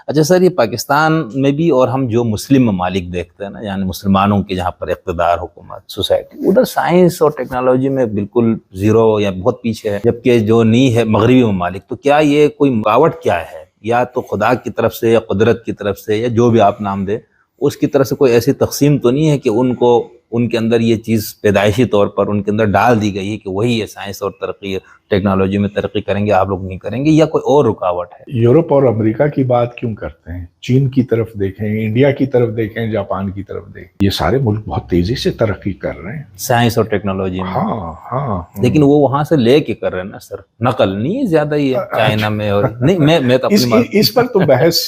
اچھا سر، یہ پاکستان میں بھی اور ہم جو مسلم ممالک دیکھتے ہیں نا، یعنی مسلمانوں کے جہاں پر اقتدار، حکومت، سوسائٹی، ادھر سائنس اور ٹیکنالوجی میں بالکل زیرو یا بہت پیچھے ہے، جبکہ جو نہیں ہے مغربی ممالک. تو کیا یہ کوئی رکاوٹ کیا ہے، یا تو خدا کی طرف سے یا قدرت کی طرف سے یا جو بھی آپ نام دیں اس کی طرف سے کوئی ایسی تقسیم تو نہیں ہے کہ ان کو ان کے اندر یہ چیز پیدائشی طور پر ان کے اندر ڈال دی گئی ہے کہ وہی یہ سائنس اور ترقی ٹیکنالوجی میں ترقی کریں گے، آپ لوگ نہیں کریں گے، یا کوئی اور رکاوٹ ہے؟ یورپ اور امریکہ کی بات کیوں کرتے ہیں؟ چین کی طرف دیکھیں، انڈیا کی طرف دیکھیں، جاپان کی طرف دیکھیں، یہ سارے ملک بہت تیزی سے ترقی کر رہے ہیں سائنس اور ٹیکنالوجی میں. ہاں لیکن وہ وہاں سے لے کے کر رہے ہیں نا سر، نقل نہیں ہے زیادہ یہ چائنا میں. اور نہیں، میں تو اپنی اس پر تو بحث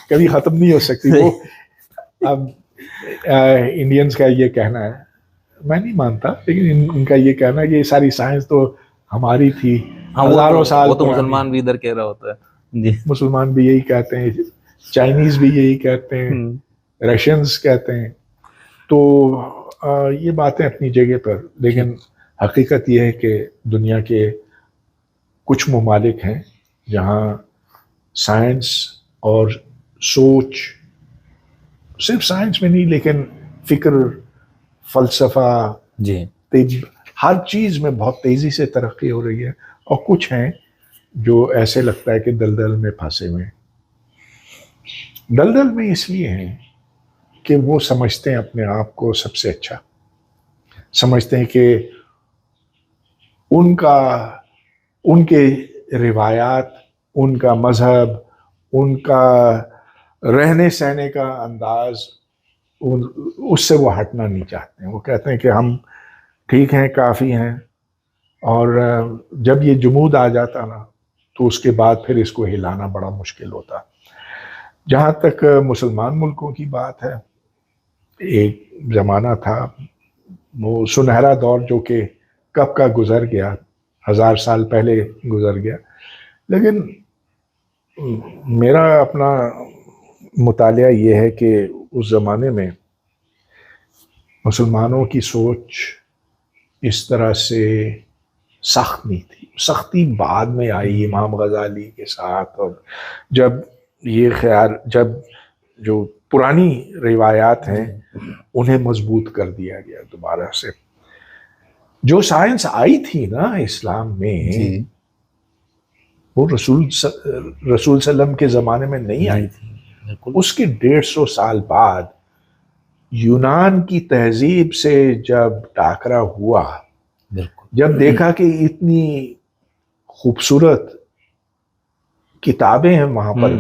کبھی ختم نہیں ہو سکتی. وہ اب انڈینز کا یہ کہنا ہے، میں نہیں مانتا، لیکن ان کا یہ کہنا ہے کہ یہ ساری سائنس تو ہماری تھی، ہزاروں سال وہ تو پرانی. مسلمان بھی ادھر کہہ رہا ہوتا ہے جی. مسلمان بھی یہی کہتے ہیں، چائنیز بھی یہی کہتے ہیں، رشینز کہتے ہیں. تو یہ باتیں اپنی جگہ پر، لیکن حقیقت یہ ہے کہ دنیا کے کچھ ممالک ہیں جہاں سائنس اور سوچ، صرف سائنس میں نہیں لیکن فکر، فلسفہ، جی، طب، ہر چیز میں بہت تیزی سے ترقی ہو رہی ہے. اور کچھ ہیں جو ایسے لگتا ہے کہ دلدل میں پھنسے ہوئے ہیں. دلدل میں اس لیے ہیں کہ وہ سمجھتے ہیں اپنے آپ کو سب سے اچھا، سمجھتے ہیں کہ ان کے روایات، ان کا مذہب، ان کا رہنے سہنے کا انداز، اس سے وہ ہٹنا نہیں چاہتے ہیں. وہ کہتے ہیں کہ ہم ٹھیک ہیں، کافی ہیں. اور جب یہ جمود آ جاتا نا تو اس کے بعد پھر اس کو ہلانا بڑا مشکل ہوتا. جہاں تک مسلمان ملکوں کی بات ہے، ایک زمانہ تھا، وہ سنہرا دور جو کہ کب کا گزر گیا، 1000 سال پہلے گزر گیا. لیکن میرا اپنا مطالعہ یہ ہے کہ اس زمانے میں مسلمانوں کی سوچ اس طرح سے سخت نہیں تھی. سختی بعد میں آئی امام غزالی کے ساتھ، اور جب یہ خیال، جب جو پرانی روایات ہیں انہیں مضبوط کر دیا گیا دوبارہ سے. جو سائنس آئی تھی نا اسلام میں، وہ رسول صلی اللہ علیہ وسلم کے زمانے میں نہیں آئی تھی. اس کے 150 سال بعد یونان کی تہذیب سے جب ٹاکرا ہوا، جب دیکھا کہ اتنی خوبصورت کتابیں ہیں وہاں پر